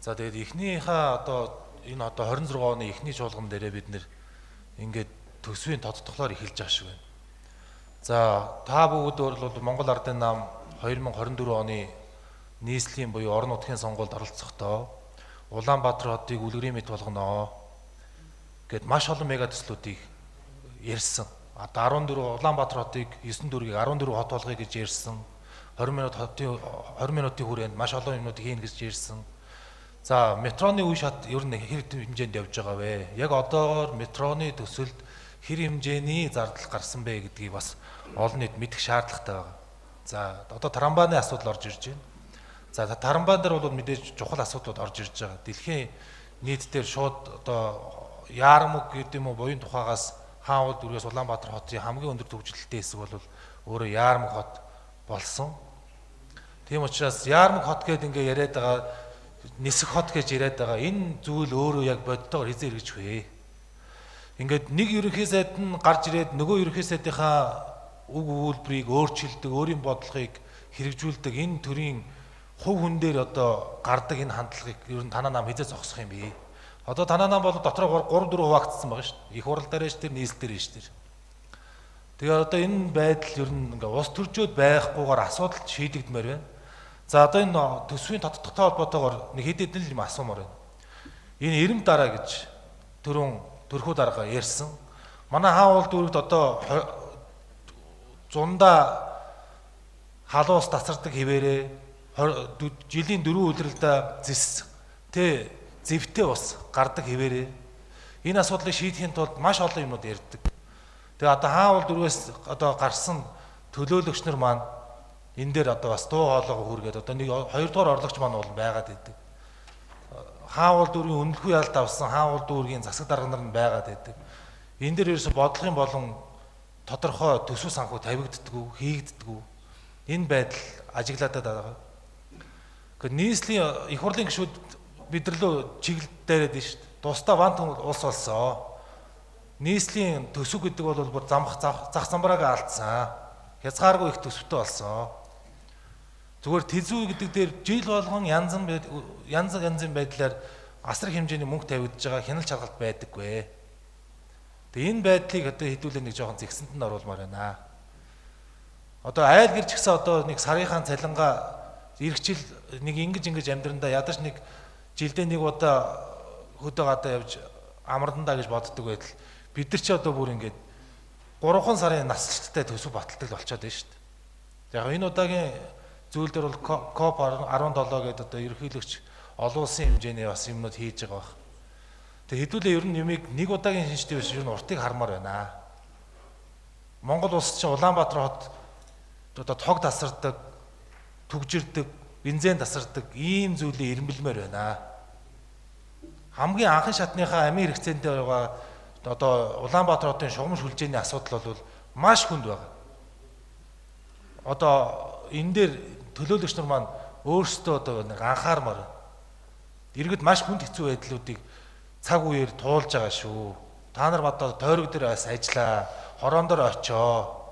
За тэгээд эхнийхээ одоо энэ одоо 26 оны эхний чуулган дээрээ бид нэр ингээд төсвийн тодтоглоор эхэлж байгаа шиг байна. За та бүгд бол Монгол Ардын нам 2024 оны нийслэлийн буюу орон нутгийн сонгуульд оролцохдоо Улаанбаатар хотыг үлгэрийн мэт болгоно гэд маш олон мега төслүүдийг ярьсан. Одоо 14 Улаанбаатар хотыг 9 дүүргийг 14 хот болгоё гэж ярьсан. 20 минутын хүрээнд маш олон юмнууд хийн гэж ярьсан. За метроны үе шат ер нь хэр хэмжээнд явж байгаа вэ? Яг одоогоор метроны төсөлд хэр хэмжээний зардал гарсан бэ гэдгийг бас олон нийт мэдэх шаардлагатай байгаа. За одоо трамвайны асуудал орж ирж байна. За трамвай дээр бол мэдээж чухал асуудлууд орж ирж байгаа. Дэлхийн нийт дээр шууд одоо Яармаг гэдэг юм уу буян тухаагаас хаавал дүргээс Улаанбаатар хотын хамгийн өндөр төвчлөлттэй хэсэг бол өөрөө Яармаг хот болсон. Тийм учраас Яармаг хот гэдээ ингээ яриад байгаа, нисэх хот гэж яриад байгаа. Энэ зүйл өөрөө яг бодтойгоор хизээ эргэж вэ? Ингээд нэг ерөнхий сайд нь гарч ирээд нөгөө ерөнхий сайдынхаа үг өгүүлбэрийг өөрчилдөг, өөрийн бодлогыг хэрэгжүүлдэг энэ төрлийн хувь хүн дээр одоо гардаг энэ хандлагыг ер нь танаа нам хизээ зогсох юм бэ? Одоо танаа нам бол дотроо 3-4 хуваагдсан байгаа шүү дээ. Их хурал дээр ш тэр нийслэл дээр ш тэр. Тэгээ одоо энэ байдал ер нь ингээ ус төржөөд байхгүйгээр асуудал шийдэгдмээр байна. За одоо энэ төсвийн тодтогтой холбоотойгоор нэг хэд хэдэн юм асуумаар байна. Энэ эрэм дараа гэж төрхүү дарга ярьсан. Манай хаавал дүүрэгт одоо зундаа халуус тасардаг хിവэрээ жилийн 4 удиралдаа зис тэ зэвтэй ус гардаг хിവэрээ энэ асуудлыг шийдэхин тулд маш олон юмнууд ярьдаг. Тэгээ одоо хаавал дүүргээс одоо гарсан төлөөлөгч нар маань энэ дээр одоо бас дуу хоолойгоо хүргээд одоо нэг 2 дугаар орлогч маань бол байгаад идэг. Хаавал дүүргийн өмнөхүй ялд авсан хаавал дүүргийн засаг дарга нар нь байгаад идэг. Энэ дээр ерөөсө бодлогын болон тодорхой төсөв санхүү тавигддаггүй, хийгддаггүй. Энэ байдал ажиглаад байгаа. Гэхдээ нийслэлийн их хурлын гишүүд бидэрлөө чиглэлдээд байна шүү дээ. Тусдаа вант улс болсон. Нийслэлийн төсөв гэдэг бол бүр зах замбрааг алдсан. Хязгааргүй их төсөвтэй болсон. Зүгээр тэзүү гэдэг дээр жил болгон янз янзын байдлаар асар хэмжээний мөнгө тавигдж байгаа хяналт шалгалт байдаггүй. Тэгээ энэ байдлыг одоо хэдүүлээ нэг жоохон зэгсэнд нь оруулмаар байна. Одоо айл гэрч гисэн одоо нэг сарынхаа цалингаа иргэжил нэг ингэж амьдрандаа ядаж нэг жилдээ нэг удаа хөдөө гадаа явж амрандаа гэж боддог байтал бид нар ч одоо бүр ингэж 3 сарын наслалттай төсөв баталдаг болчиход байна шүү дээ. Яг энэ удаагийн зүйл дээр бол КОП 17 гэдэг одоо ерөнхийлөгч олон улсын хэмжээний бас юмнууд хийж байгаа баг. Тэгээ хэдүүлээ ер нь юмыг нэг удаагийн шинжтэй биш ер нь уртыг хармаар байна. Монгол улс чинь Улаанбаатар хот одоо тог тасардаг, түгжирдэг, бензин тасардаг ийм зүйлийг ирмэлмээр байна. Хамгийн анхны шатныхаа амийн хэрэгцээндээ байгаа одоо Улаанбаатар хотын шугам шүлжээний асуудал бол маш хүнд байна. Одоо энэ дээр төлөөлөгч нар маань өөрсдөө одоо нэг анхаармаар иргэд маш хүнд хэцүү байдлуудыг цаг үеэр туулж байгаа шүү. Та нар одоо тойрог дээр бас ажиллаа, хорон дээр очоо.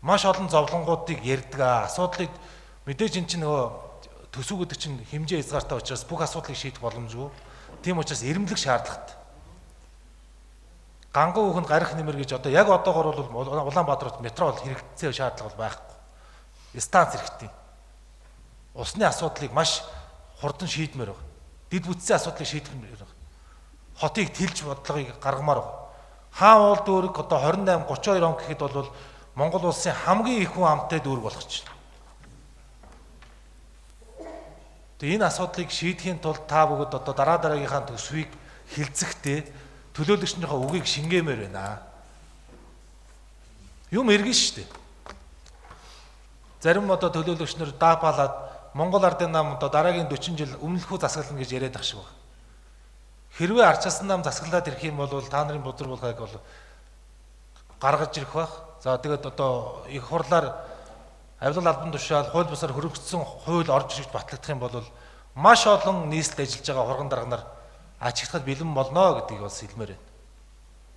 Маш олон зовлонгуудыг ярьдаг. Асуудлыг мэдээж эн чинь нөгөө төсөв гэдэг чинь хэмжээ хязгаартай учраас бүх асуудлыг шийдэх боломжгүй. Тийм учраас эрэмлэх шаардлагатай. Ганган хүүхэнд гарах нэмэр гэж одоо яг одоогор бол Улаанбаатарт метро бол хэрэгцээ шаардлага бол байхгүй. Станц хэрэгтэй. Усны асуудлыг маш хурдан шийдмээр байна. Дэд бүтцийн асуудлыг шийдмээр байна. Хотыг тэлж бодлогыг гаргамаар байна. Хаавал дүүрэг одоо 28 32 он гэхэд бол Монгол улсын хамгийн их хүн амтай дүүрэг болох чинь. Тэгээ энэ асуудлыг шийдэхин тулд та бүгд одоо дараагийнхаа төсвийг хилцэхдээ төлөөлөгчнийхээ үгийг шингээмээр байна. Юм эргэн шүү дээ. Зарим одоо төлөөлөгч нар даапалаад Монгол Ардын нам одоо дараагийн 40 жил өмнөлхөө засаглана гэж яриад ах шиг байна. Хэрвээ арчаасан нам засаглаад ирэх юм бол та нарын бодрол болгоог бол гаргаж ирэх байх. За тэгээд одоо их хурлаар авилгал албан тушаал хууль бусаар хөрөгдсөн хууль орж ирж батлагдах юм бол маш олон нийслэлд ажиллаж байгаа хурган дарга нар ачигдахад бэлэн болно гэдгийг бас хэлмээр байна.